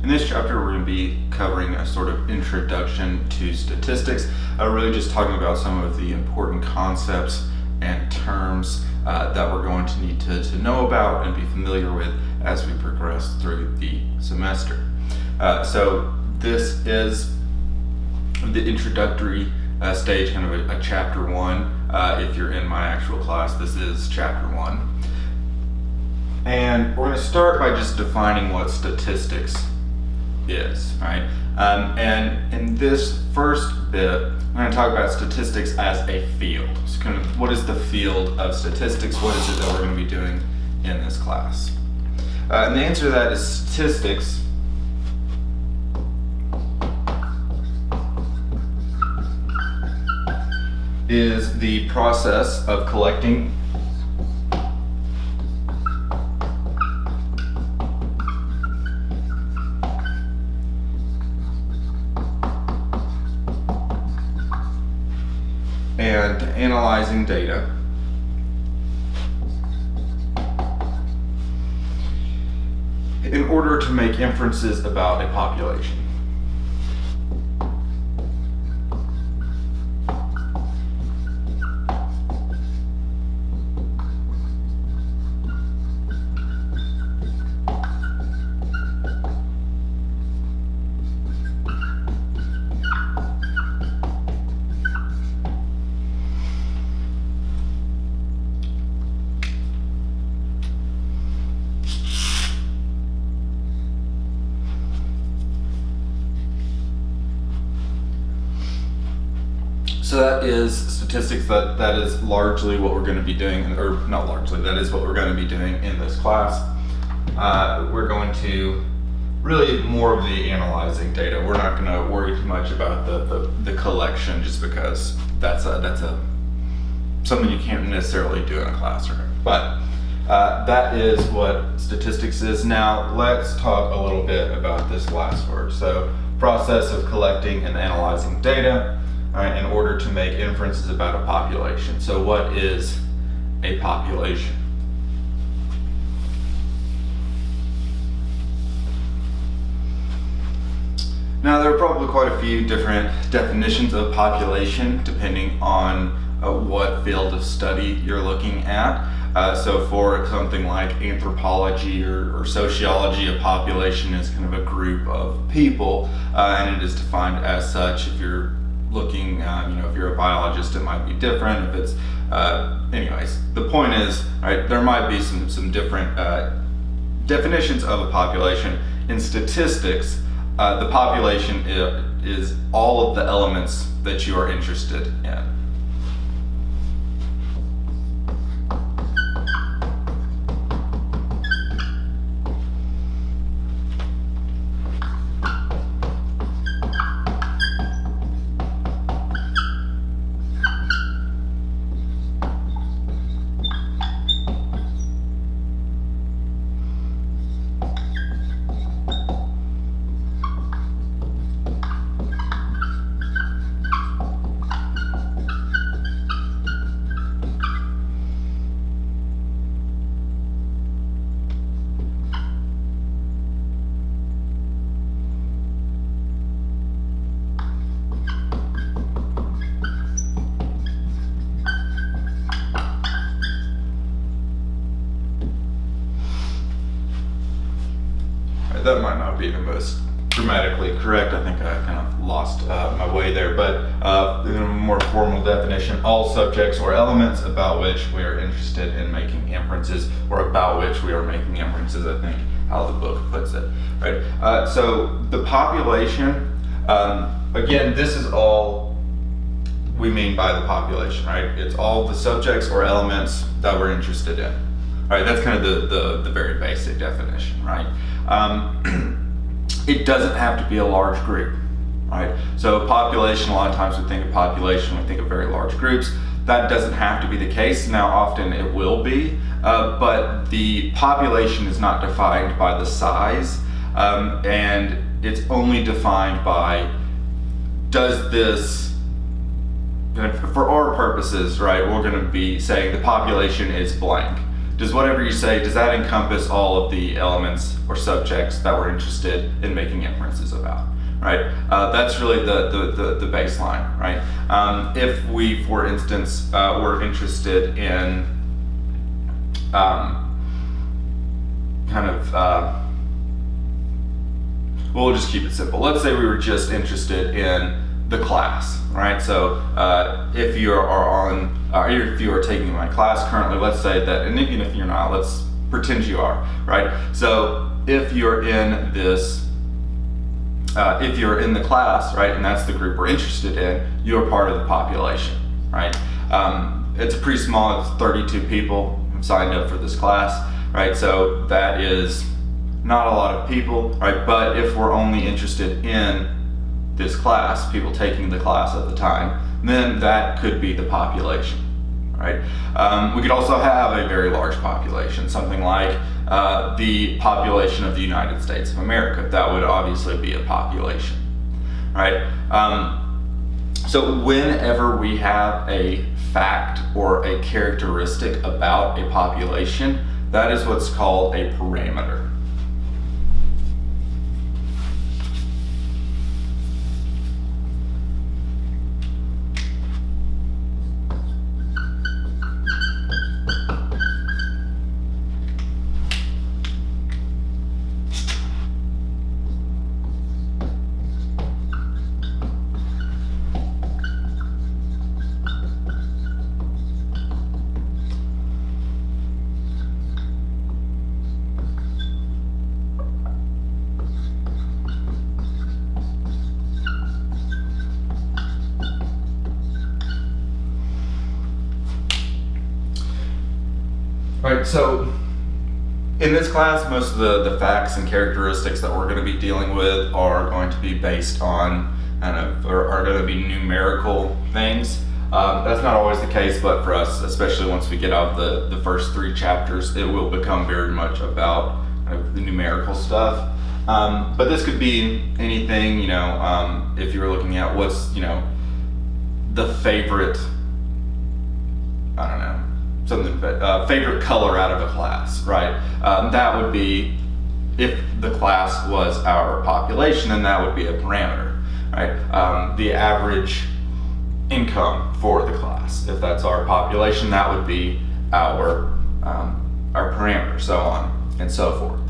In this chapter, we're going to be covering a sort of introduction to statistics, really just talking about some of the important concepts and terms that we're going to need to know about and be familiar with as we progress through the semester. So this is the introductory stage, kind of a chapter 1. If you're in my actual class, this is chapter 1. And we're going to start by just defining what statistics is, right? And in this first bit, I'm going to talk about statistics as a field. So kind of what is the field of statistics? What is it that we're going to be doing in this class? And the answer to that is statistics is the process of collecting and analyzing data in order to make inferences about a population. So that is statistics, that is largely what we're going to be doing, or not largely, that is what we're going to be doing in this class. We're going to really more of the analyzing data. We're not going to worry too much about the collection, just because that's something you can't necessarily do in a classroom. But that is what statistics is. Now let's talk a little bit about this last word. So process of collecting and analyzing data in order to make inferences about a population. So what is a population? Now there are probably quite a few different definitions of population depending on what field of study you're looking at. So for something like anthropology or sociology, a population is kind of a group of people, and it is defined as such. If you're looking, if you're a biologist, it might be different. If it's, anyways, the point is, right, there might be some different definitions of a population. In statistics, the population is all of the elements that you are interested in. That might not be the most grammatically correct. I think I kind of lost my way there, but in a more formal definition, all subjects or elements about which we are interested in making inferences, or about which we are making inferences, I think how the book puts it, right? So the population, again, this is all we mean by the population, right? It's all the subjects or elements that we're interested in. All right, that's kind of the very basic definition, right? It doesn't have to be a large group, right? So population, a lot of times we think of population, we think of very large groups. That doesn't have to be the case. Now, often it will be, but the population is not defined by the size, and it's only defined by, does this, for our purposes, right, we're going to be saying the population is blank. does whatever you say, does that encompass all of the elements or subjects that we're interested in making inferences about, right? That's really the baseline, right? If we, for instance, were interested in we'll just keep it simple. Let's say we were just interested in the class, right? So if you are taking my class currently, let's say that, and even if you're not, let's pretend you are, right? So if you're in this, if you're in the class, right, and that's the group we're interested in, you're part of the population, right? It's a pretty small, it's 32 people who signed up for this class, right? So that is not a lot of people, right? But if we're only interested in this class, people taking the class at the time, then that could be the population, right? We could also have a very large population, something like the population of the United States of America. That would obviously be a population, right? So whenever we have a fact or a characteristic about a population, that is what's called a parameter. Right, so in this class, most of the facts and characteristics that we're going to be dealing with are going to be based on are going to be numerical things. That's not always the case, but for us, especially once we get out of the first 3 chapters, it will become very much about the numerical stuff. But this could be anything, if you were looking at what's, the favorite, favorite color out of a class, right? That would be, if the class was our population, then that would be a parameter, right? The average income for the class, if that's our population, that would be our parameter, so on and so forth.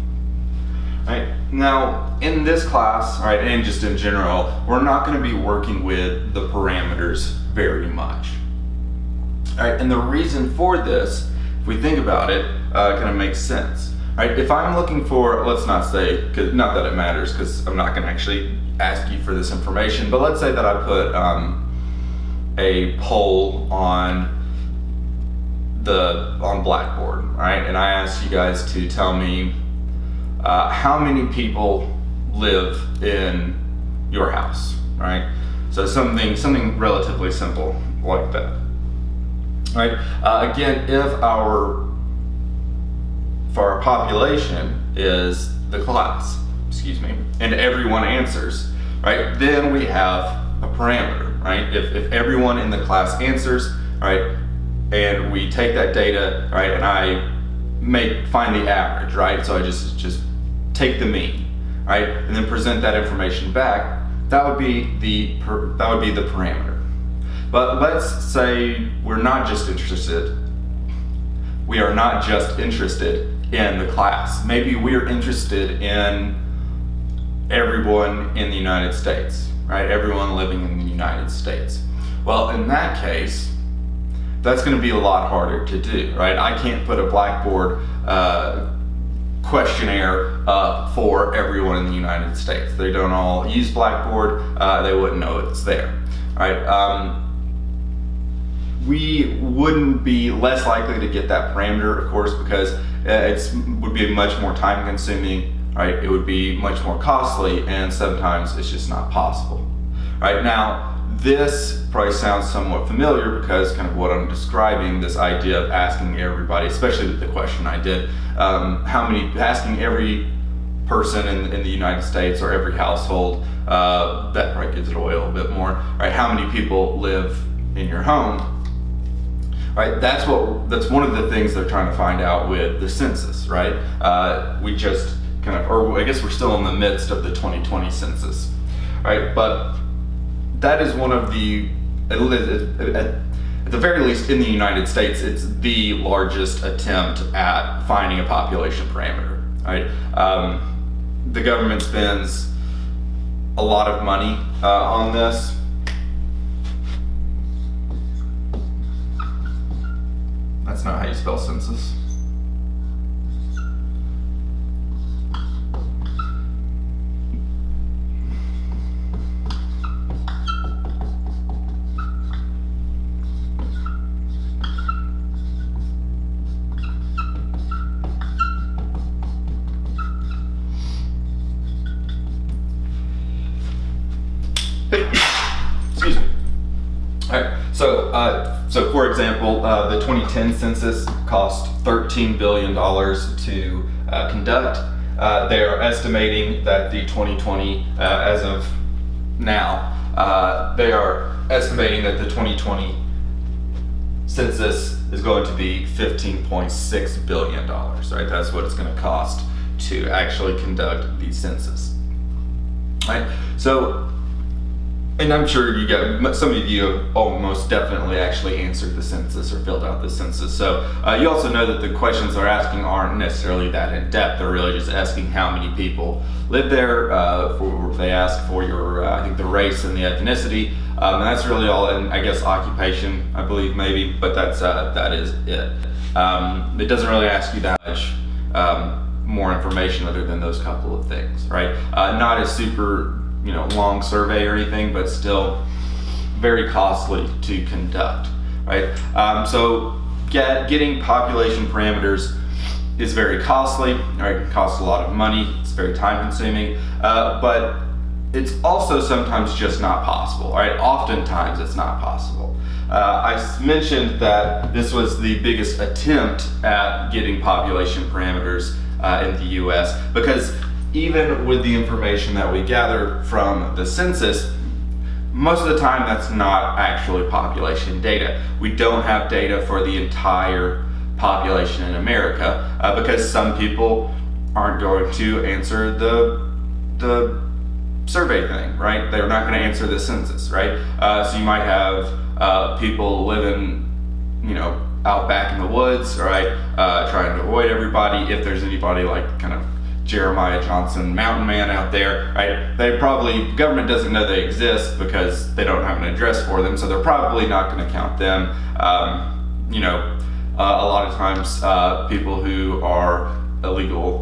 Right? Now, in this class, right, and just in general, we're not going to be working with the parameters very much. All right, and the reason for this, if we think about it, kind of makes sense. Right? If I'm looking for, let's not say, not that it matters, because I'm not going to actually ask you for this information, but let's say that I put a poll on Blackboard, right? And I asked you guys to tell me how many people live in your house, right? So something relatively simple like that. Right. Again, if our population is the class, and everyone answers, right, then we have a parameter, right? If everyone in the class answers, right, and we take that data, right, and I find the average, right? So I just take the mean, right, and then present that information back. That would be the parameter. But let's say we are not just interested in the class. Maybe we're interested in everyone in the United States, right? Everyone living in the United States. Well, in that case, that's going to be a lot harder to do, right? I can't put a Blackboard questionnaire up for everyone in the United States. They don't all use Blackboard. They wouldn't know it's there, right? We wouldn't be less likely to get that parameter, of course, because it would be much more time consuming, right? It would be much more costly, and sometimes it's just not possible. Right now, this probably sounds somewhat familiar because kind of what I'm describing, this idea of asking everybody, especially with the question I did, asking every person in the United States or every household, that probably gives it away a little bit more, right? How many people live in your home? right? That's one of the things they're trying to find out with the census, right? We just or I guess we're still in the midst of the 2020 census, right? But that is one of the, at the very least in the United States, it's the largest attempt at finding a population parameter, right? The government spends a lot of money on this. That's not how you spell census. Excuse me. All right. So for example, the 2010 census cost $13 billion to conduct. They are estimating that the 2020, as of now, they are estimating that the 2020 census is going to be $15.6 billion. Right? That's what it's going to cost to actually conduct the census. Right? So. And I'm sure some of you have almost definitely actually answered the census or filled out the census. So you also know that the questions they're asking aren't necessarily that in depth. They're really just asking how many people live there. They ask for your, I think, the race and the ethnicity. And that's really all, and I guess occupation, I believe maybe, but that is it. It doesn't really ask you that much more information other than those couple of things, right? Not a super long survey or anything, but still very costly to conduct, right? So getting population parameters is very costly, right? It costs a lot of money, it's very time consuming, but it's also sometimes just not possible, right? Oftentimes it's not possible. I mentioned that this was the biggest attempt at getting population parameters in the US because even with the information that we gather from the census, most of the time that's not actually population data. We don't have data for the entire population in America because some people aren't going to answer the survey thing, right? They're not going to answer the census, right? So you might have people living, out back in the woods, right? Trying to avoid everybody. If there's anybody like kind of Jeremiah Johnson, mountain man out there, right? Government doesn't know they exist because they don't have an address for them, so they're probably not going to count them. A lot of times people who are illegal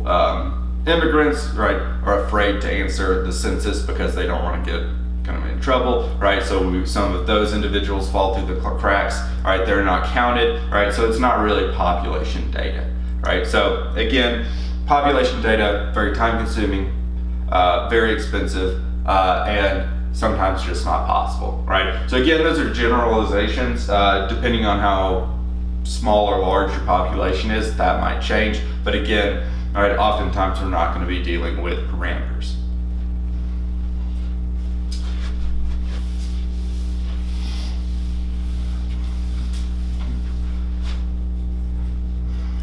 immigrants, right, are afraid to answer the census because they don't want to get kind of in trouble, right? So some of those individuals fall through the cracks, right? They're not counted, right? So it's not really population data, right? So again, population data, very time consuming, very expensive, and sometimes just not possible, right? So again, those are generalizations. Depending on how small or large your population is, that might change. But again, all right, oftentimes we're not going to be dealing with parameters.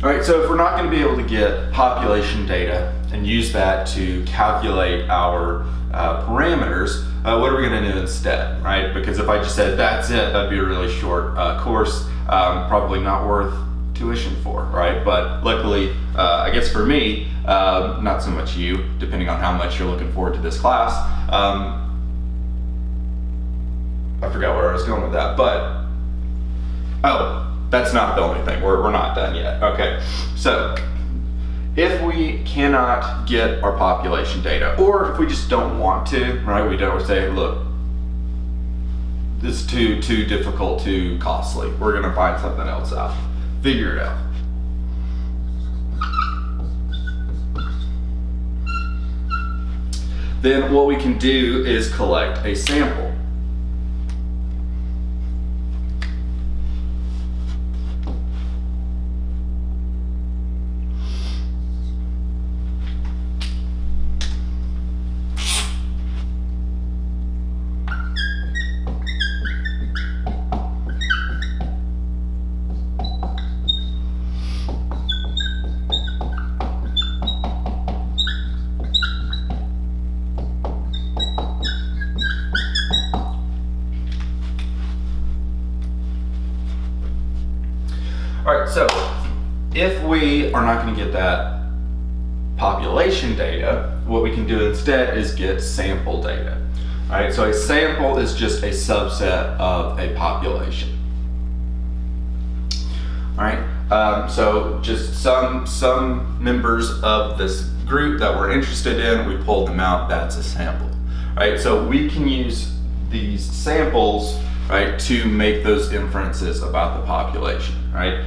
All right, so if we're not going to be able to get population data and use that to calculate our parameters, what are we going to do instead, right? Because if I just said that's it, that'd be a really short course, probably not worth tuition for, right? But luckily, I guess for me, not so much you, depending on how much you're looking forward to this class. I forgot where I was going with that, but that's not the only thing. We're not done yet. Okay, so if we cannot get our population data, or if we just don't want to, right? We don't say, look, this is too difficult, too costly. We're gonna find something else out. Figure it out. Then what we can do is collect a sample. if we are not going to get that population data, what we can do instead is get sample data. All right, so a sample is just a subset of a population. All right, so just some members of this group that we're interested in, we pulled them out, that's a sample. All right, so we can use these samples, right, to make those inferences about the population, right?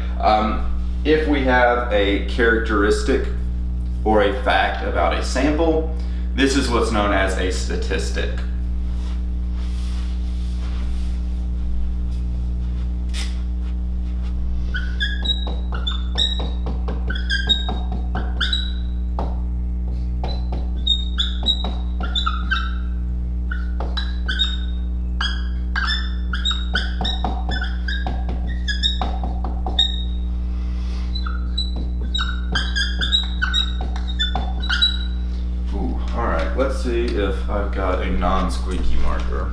If we have a characteristic or a fact about a sample, this is what's known as a statistic. Let's see if I've got a non-squeaky marker.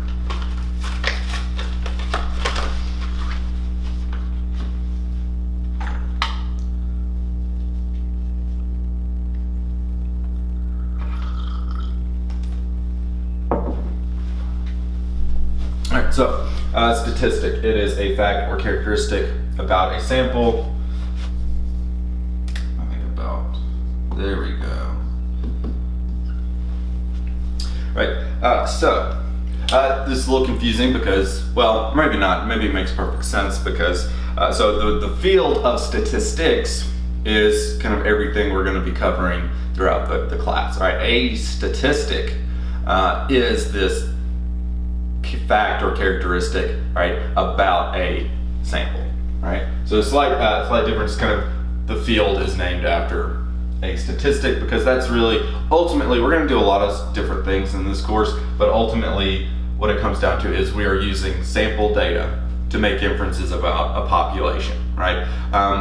All right, so statistic. It is a fact or characteristic about a sample. I think about, there we go. Right, so this is a little confusing because, well, maybe not, maybe it makes perfect sense because, so the field of statistics is kind of everything we're going to be covering throughout the class, right? A statistic is this fact or characteristic, right, about a sample, right? So a slight difference, kind of the field is named after a statistic because that's really, ultimately, we're going to do a lot of different things in this course, but ultimately what it comes down to is we are using sample data to make inferences about a population, right?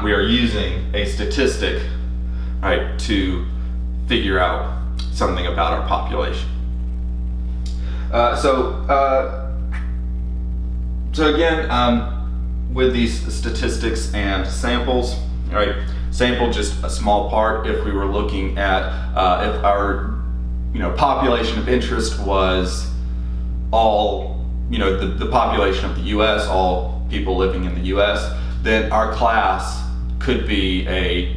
We are using a statistic, right, to figure out something about our population. So again, with these statistics and samples, right? Sample just a small part. If we were looking at if our population of interest was all the population of the U.S., all people living in the U.S., then our class could be a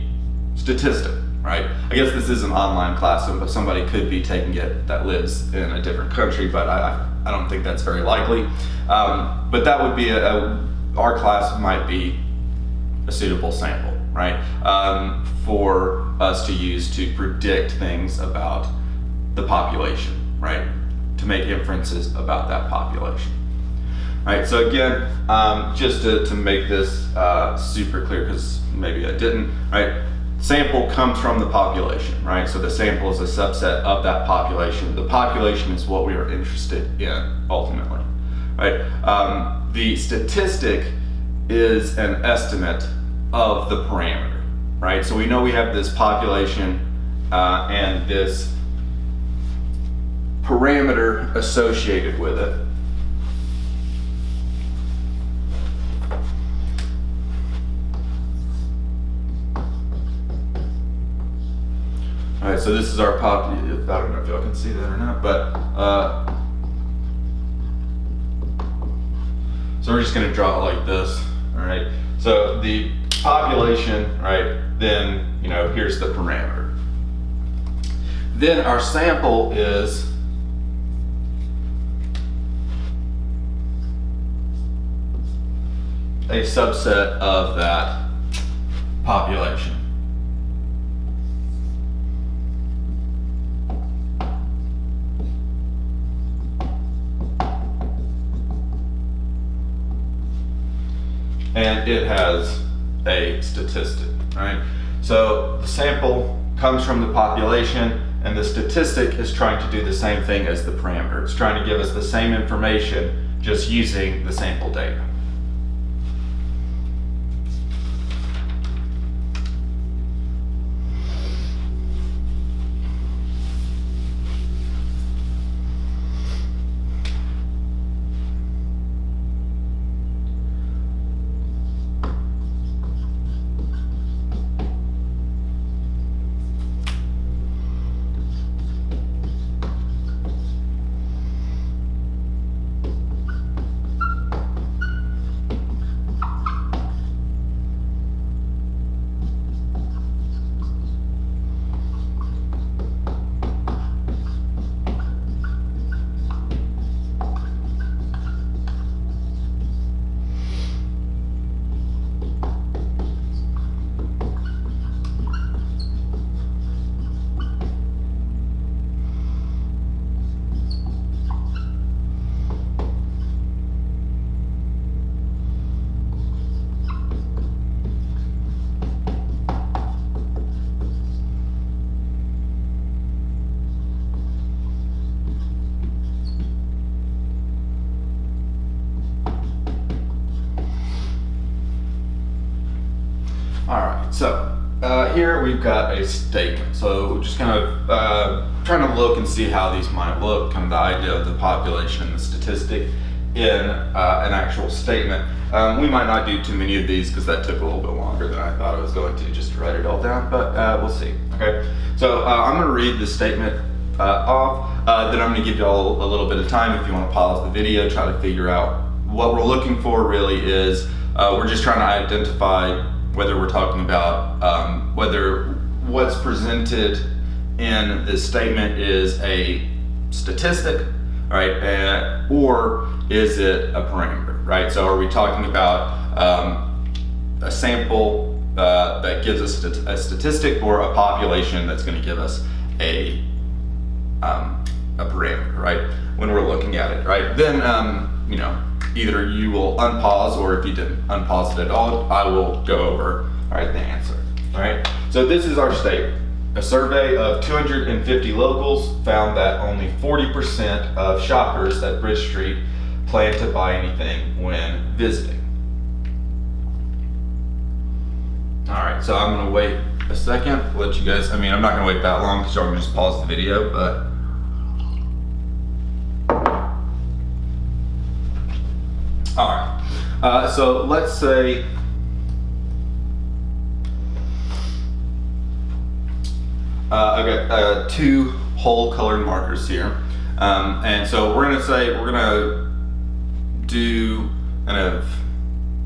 statistic, right? I guess this is an online class, so somebody could be taking it that lives in a different country, but I don't think that's very likely. But that would be our class might be a suitable sample, right, for us to use to predict things about the population, right, to make inferences about that population. Right, so again, just to make this super clear, because maybe I didn't, right, sample comes from the population, right, so the sample is a subset of that population. The population is what we are interested in, ultimately, right. The statistic is an estimate of the parameter, right? So we know we have this population and this parameter associated with it. All right, so this is our I don't know if y'all can see that or not, but so we're just going to draw it like this. All right, so the population, right, then here's the parameter. Then our sample is a subset of that population. And it has a statistic, right? So the sample comes from the population, and the statistic is trying to do the same thing as the parameter. It's trying to give us the same information, just using the sample data. here we've got a statement. So just kind of trying to look and see how these might look, kind of the idea of the population and the statistic in an actual statement. We might not do too many of these because that took a little bit longer than I thought I was going to, just to write it all down, but we'll see. Okay, so I'm going to read the statement off, then I'm going to give you all a little bit of time if you want to pause the video, try to figure out what we're looking for really is, we're just trying to identify whether we're talking about whether what's presented in this statement is a statistic, right, or is it a parameter, right? So are we talking about a sample that gives us a statistic, or a population that's going to give us a parameter, right? When we're looking at it, right? Then you know, either you will unpause, or if you didn't unpause it at all, I will go over, all right, the answer. All right, so this is our statement. A survey of 250 locals found that only 40% of shoppers at Bridge Street plan to buy anything when visiting. All right, so I'm gonna wait a second, let you guys, I'm not gonna wait that long because y'all can just pause the video, but all right, so let's say I've got two whole colored markers here, and so we're gonna do kind of,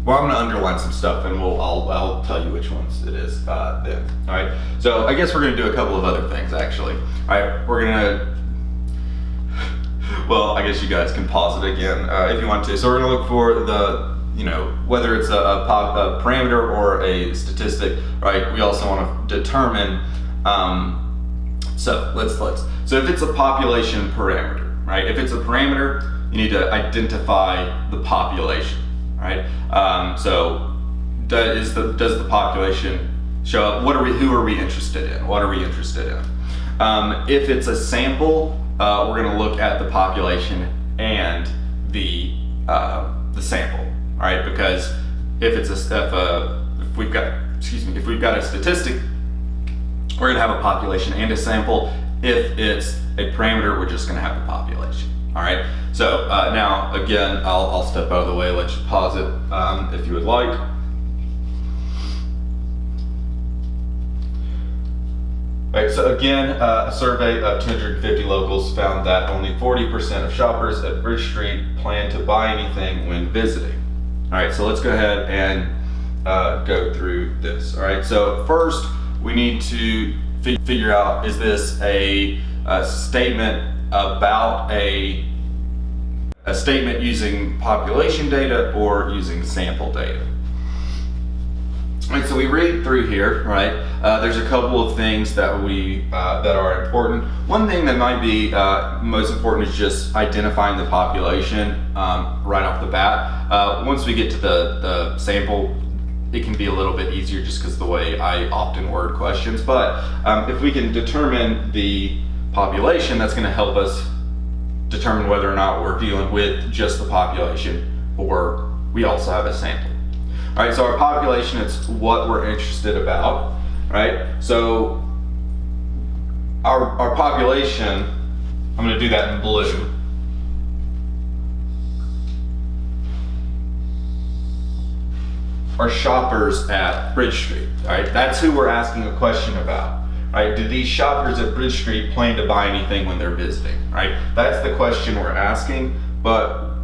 well, I'm gonna underline some stuff, and I'll tell you which ones it is then. All right, so I guess we're gonna do a couple of other things actually. All right, we're gonna, well, I guess you guys can pause it again if you want to. So we're gonna look for the, you know, whether it's a parameter or a statistic, right? We also want to determine, so if it's a population parameter, right? If it's a parameter, you need to identify the population, right? So does the population show up? Who are we interested in? What are we interested in? If it's a sample, we're going to look at the population and the sample, all right? Because if we've got a statistic, we're going to have a population and a sample. If it's a parameter, we're just going to have the population. All right. So now again, I'll step out of the way, let you pause it if you would like. Right, so again, a survey of 250 locals found that only 40% of shoppers at Bridge Street plan to buy anything when visiting. All right, so let's go ahead and go through this. All right, so first we need to figure out, is this a statement about a statement using population data or using sample data? Right, so we read through here, right? There's a couple of things that that are important. One thing that might be most important is just identifying the population right off the bat. Once we get to the sample, it can be a little bit easier just because the way I often word questions. But if we can determine the population, that's going to help us determine whether or not we're dealing with just the population or we also have a sample. All right, so our population, it's what we're interested about, right? So our population, I'm going to do that in blue. Are shoppers at Bridge Street, all right? That's who we're asking a question about, right? Do these shoppers at Bridge Street plan to buy anything when they're visiting, right? That's the question we're asking, but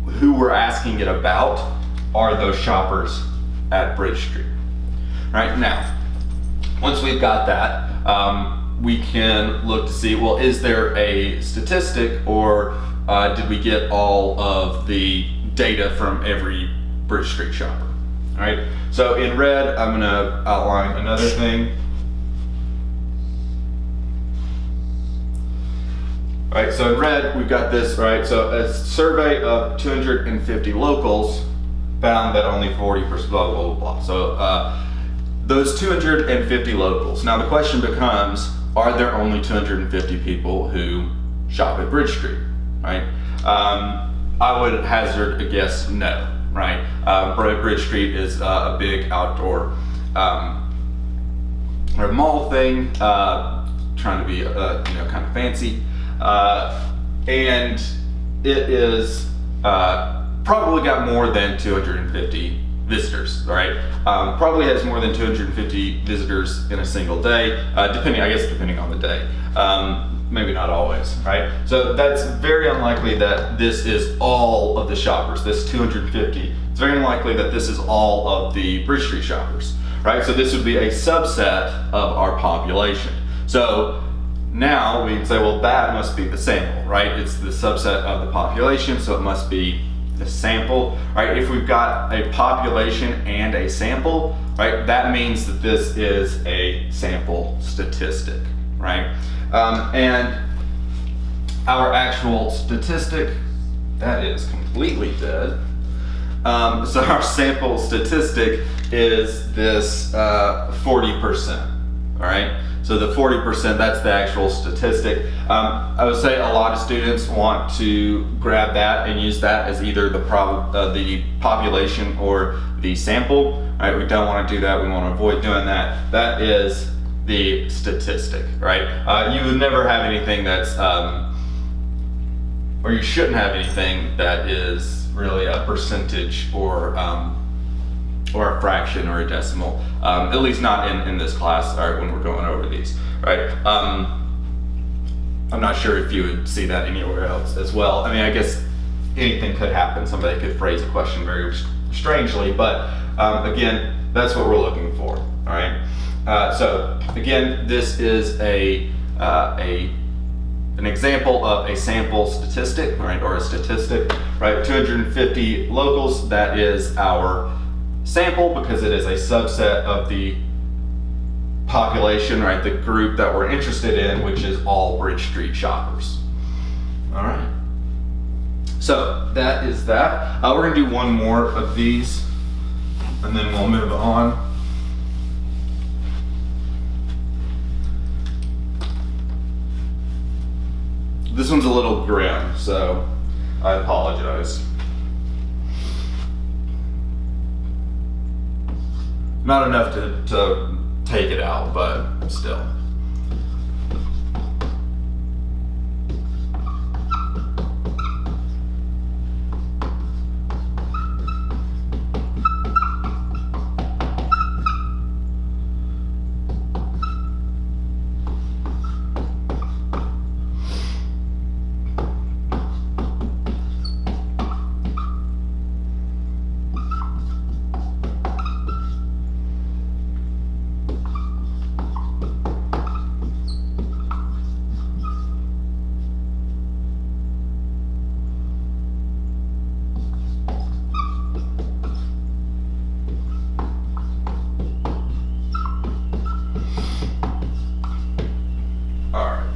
who we're asking it about are those shoppers at Bridge Street. Right now, once we've got that, we can look to see, well, is there a statistic, or did we get all of the data from every Bridge Street shopper? All right, so in red, I'm gonna outline another thing. All right, so in red, we've got this, right? So a survey of 250 locals found that only 40%, blah, blah, blah, blah. So those 250 locals. Now the question becomes, are there only 250 people who shop at Bridge Street, right? I would hazard a guess no, right? Bridge Street is a big outdoor or mall thing, trying to be kind of fancy, and it is probably got more than 250 visitors, right? Probably has more than 250 visitors in a single day, depending on the day. Maybe not always, right? So that's very unlikely that this is all of the shoppers, this 250. It's very unlikely that this is all of the Bridge Street shoppers, right? So this would be a subset of our population. So now we can say, well, that must be the sample, right? It's the subset of the population, so it must be the sample, right? If we've got a population and a sample, right, that means that this is a sample statistic, right? And our actual statistic, that is completely dead. So our sample statistic is this 40%, all right? So the 40%, that's the actual statistic. I would say a lot of students want to grab that and use that as either the population or the sample, right? We don't want to do that, we want to avoid doing that. That is the statistic, right? You would never have anything that's, or you shouldn't have anything that is really a percentage or a fraction or a decimal, at least not in this class, or when we're going over these, right? I'm not sure if you would see that anywhere else as well. I mean, I guess anything could happen. Somebody could phrase a question very strangely, but again, that's what we're looking for, all right? So again, this is an example of a sample statistic, right, or a statistic, right? 250 locals, that is our sample because it is a subset of the population, right, the group that we're interested in, which is all Bridge Street shoppers. All right, so that is that. We're gonna do one more of these and then we'll move on. This one's a little grim, so I apologize. Not enough to take it out, but still.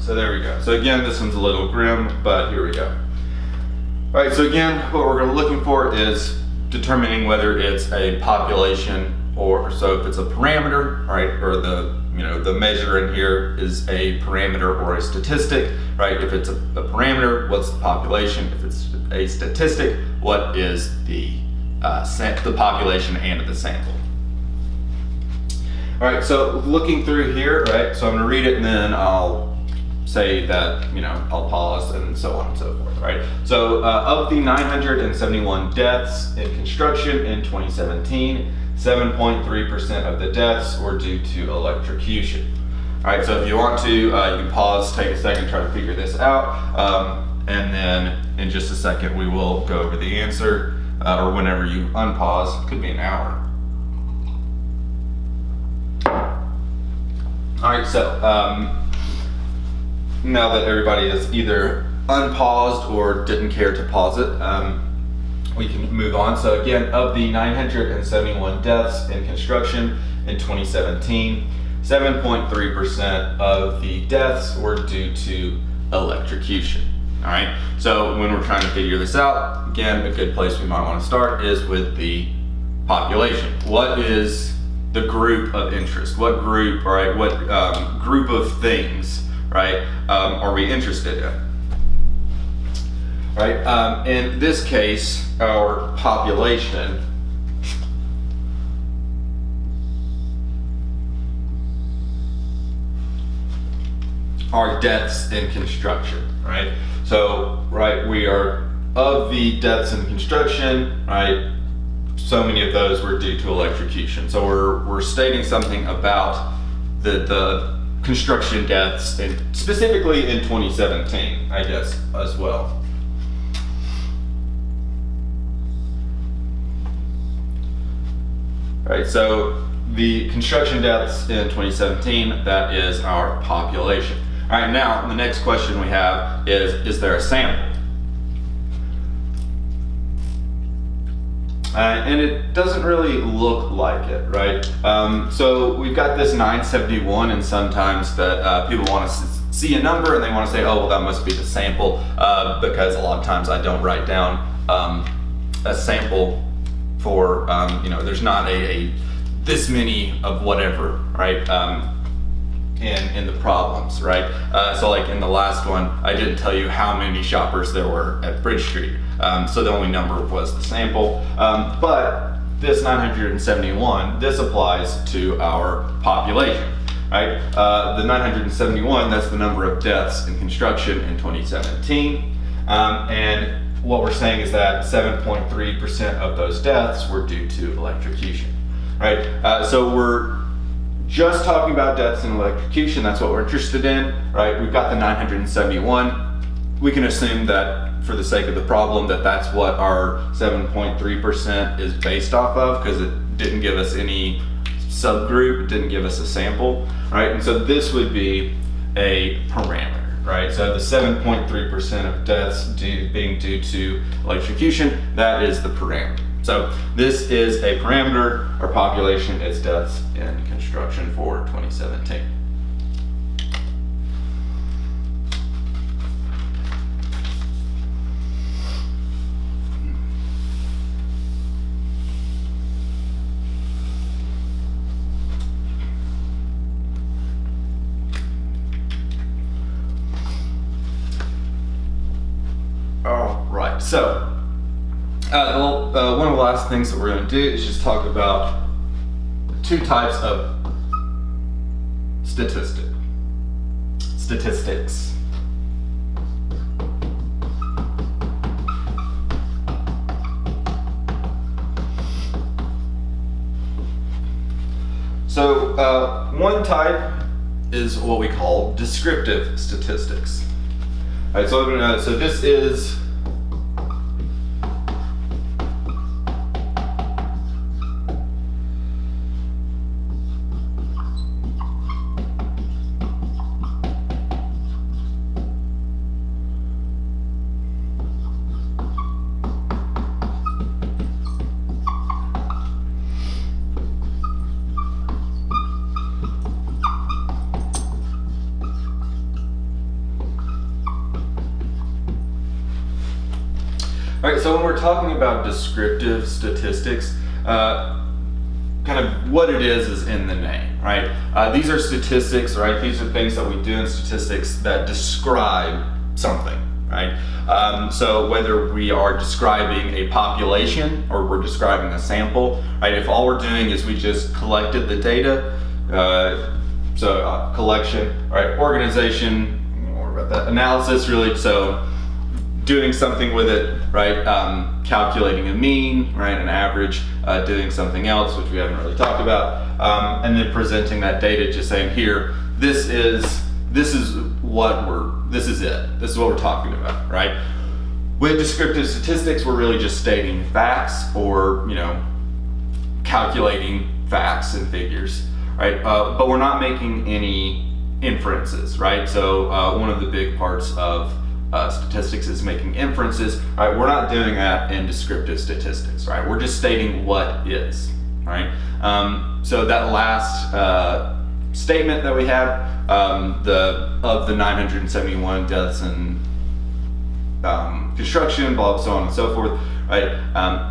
So there we go. So again, this one's a little grim, but here we go. All right, so again, what we're looking for is determining whether it's a population or, so if it's a parameter, right, or the measure in here is a parameter or a statistic, right? If it's a parameter, what's the population? If it's a statistic, what is the population and the sample? All right, so looking through here, right, so I'm gonna read it and then I'll say that, I'll pause and so on and so forth, right? So of the 971 deaths in construction in 2017, 7.3% of the deaths were due to electrocution. All right, so if you want to, you can pause, take a second, try to figure this out, and then in just a second we will go over the answer, or whenever you unpause, could be an hour. All right, so now that everybody is either unpaused or didn't care to pause it, we can move on. So again, of the 971 deaths in construction in 2017, 7.3% of the deaths were due to electrocution. All right, so when we're trying to figure this out, again, a good place we might want to start is with the population. What is the group of interest? What group, all right, what group of things, right, are we interested in? Right, in this case, our population are deaths in construction, right? So, right, we are of the deaths in construction, right? So many of those were due to electrocution. So we're stating something about the construction deaths, and specifically in 2017, I guess, as well. All right, so the construction deaths in 2017, that is our population. All right, now the next question we have is there a sample? And it doesn't really look like it, right? So we've got this 971, and sometimes that people want to see a number and they want to say, oh, well, that must be the sample, because a lot of times I don't write down a sample for, there's not a this many of whatever, right? In the problems, right? So like in the last one, I didn't tell you how many shoppers there were at Bridge Street. So the only number was the sample. But this 971, this applies to our population, right? The 971, that's the number of deaths in construction in 2017. And what we're saying is that 7.3% of those deaths were due to electrocution, right? So we're just talking about deaths in electrocution, that's what we're interested in, right? We've got the 971. We can assume that for the sake of the problem that that's what our 7.3% is based off of, because it didn't give us any subgroup, it didn't give us a sample, right? And so this would be a parameter, right? So the 7.3% of deaths being due to electrocution, that is the parameter. So this is a parameter. Our population is deaths in construction for 2017. All right, so one of the last things that we're going to do is just talk about two types of statistics. So one type is what we call descriptive statistics. All right, so this is all right, so when we're talking about descriptive statistics, kind of what it is in the name, right? These are statistics, right? These are things that we do in statistics that describe something, right? So whether we are describing a population or we're describing a sample, right? If all we're doing is we just collected the data, collection, right? Organization, more about that, analysis, really, so doing something with it, right? Calculating a mean, right? An average, doing something else, which we haven't really talked about, and then presenting that data, just saying, here, this is it. This is what we're talking about, right? With descriptive statistics, we're really just stating facts or, calculating facts and figures, right? But we're not making any inferences, right? So one of the big parts of statistics is making inferences, right? We're not doing that in descriptive statistics, right? We're just stating what is, right? So that last statement that we have, of the 971 deaths in construction, so on and so forth, right?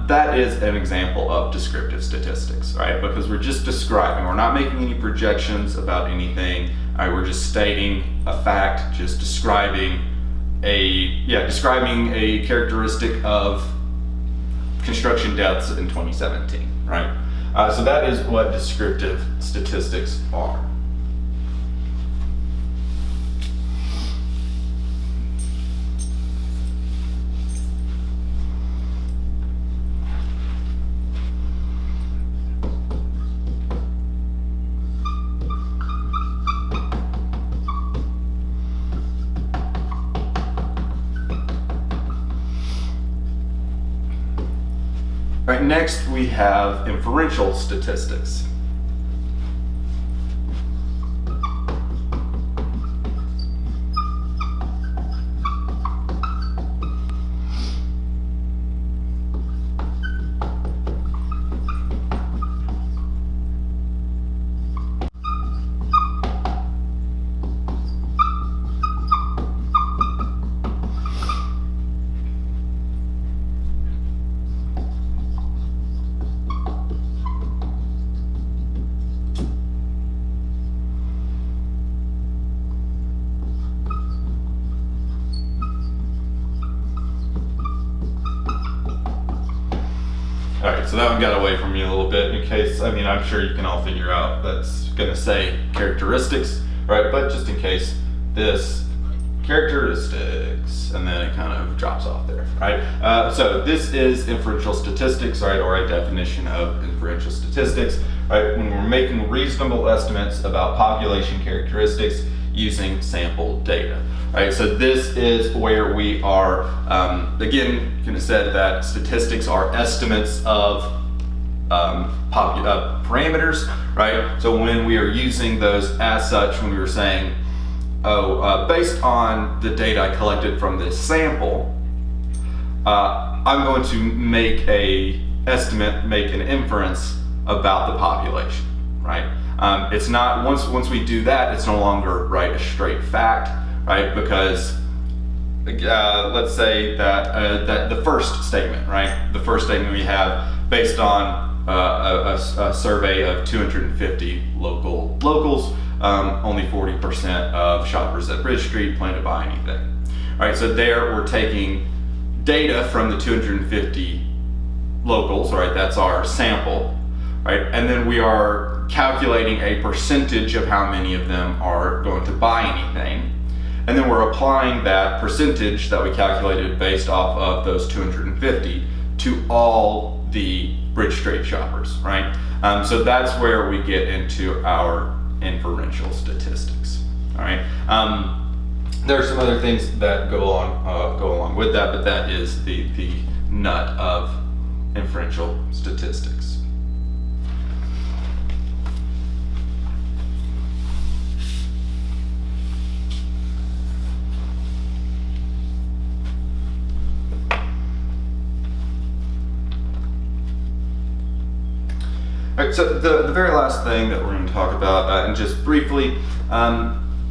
That is an example of descriptive statistics, right? Because we're just describing, we're not making any projections about anything, right? We're just stating a fact, just describing a characteristic of construction deaths in 2017, right? So that is what descriptive statistics are. All right, next we have inferential statistics. All right, so that one got away from me a little bit in case, I'm sure you can all figure out that's gonna say characteristics, right? But just in case, this characteristics, and then it kind of drops off there, right? So this is inferential statistics, right? Or a definition of inferential statistics, right? When we're making reasonable estimates about population characteristics using sample data. Right, so this is where we are, again, kind of said that statistics are estimates of parameters, right? So when we are using those as such, when we were saying, based on the data I collected from this sample, I'm going to make make an inference about the population, right? It's not, once we do that, it's no longer, right, a straight fact, right? Because let's say that the first statement, right? The first statement we have based on a survey of 250 locals, only 40% of shoppers at Bridge Street plan to buy anything. All right, so there we're taking data from the 250 locals, right? That's our sample, right? And then we are calculating a percentage of how many of them are going to buy anything. And then we're applying that percentage that we calculated based off of those 250 to all the Bridge Street shoppers, right? So that's where we get into our inferential statistics, all right? There are some other things that go along with that, but that is the nut of inferential statistics. All right, so the very last thing that we're going to talk about, and just briefly,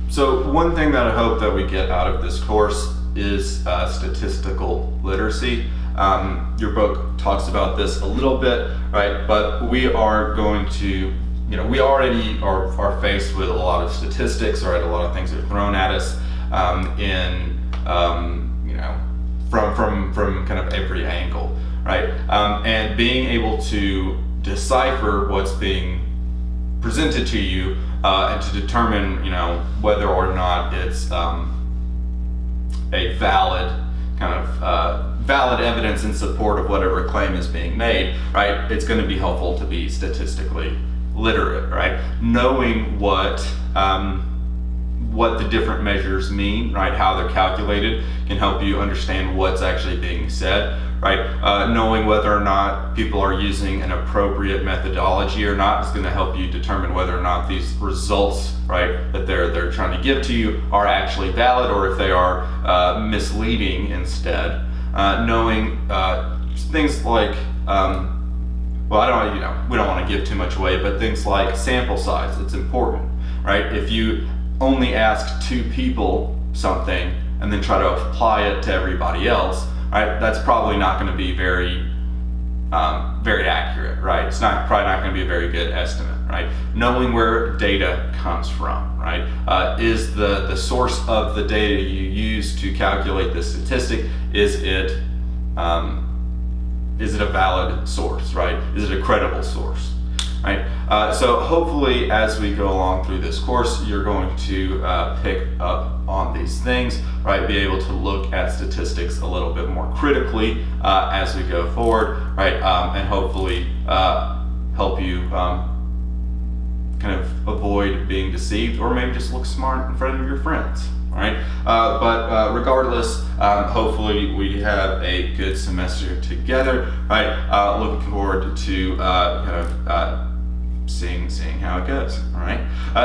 so one thing that I hope that we get out of this course is statistical literacy. Your book talks about this a little bit, right? But we are going to, we already are faced with a lot of statistics, right? A lot of things are thrown at us from kind of every angle, right? And being able to decipher what's being presented to you and to determine, whether or not it's a valid valid evidence in support of whatever claim is being made, right? It's going to be helpful to be statistically literate, right? Knowing what the different measures mean, right? How they're calculated can help you understand what's actually being said, right? Knowing whether or not people are using an appropriate methodology or not is going to help you determine whether or not these results, right, that they're trying to give to you are actually valid or if they are misleading instead. Knowing things like, we don't want to give too much away, but things like sample size, it's important, right? If you only ask 2 people something and then try to apply it to everybody else, right, that's probably not going to be very accurate, right? It's probably not going to be a very good estimate, right? Knowing where data comes from, right? Is the source of the data you use to calculate the statistic, is it a valid source, right? Is it a credible source, right? So hopefully as we go along through this course, you're going to pick up on these things, right? Be able to look at statistics a little bit more critically as we go forward, right? And hopefully help you kind of avoid being deceived, or maybe just look smart in front of your friends, right? All right, but regardless, hopefully we have a good semester together. Right, looking forward to seeing how it goes. All right,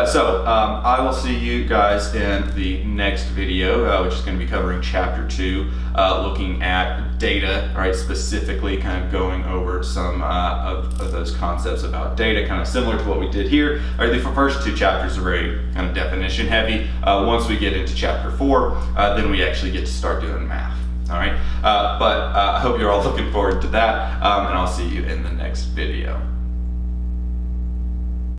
so I will see you guys in the next video, which is going to be covering chapter 2, looking at data. All right, specifically kind of going over some of those concepts about data, kind of similar to what we did here. All right, the first 2 chapters are very kind of definition heavy. Once we get into chapter 4, then we actually get to start doing math. All right, but I hope you're all looking forward to that, and I'll see you in the next video.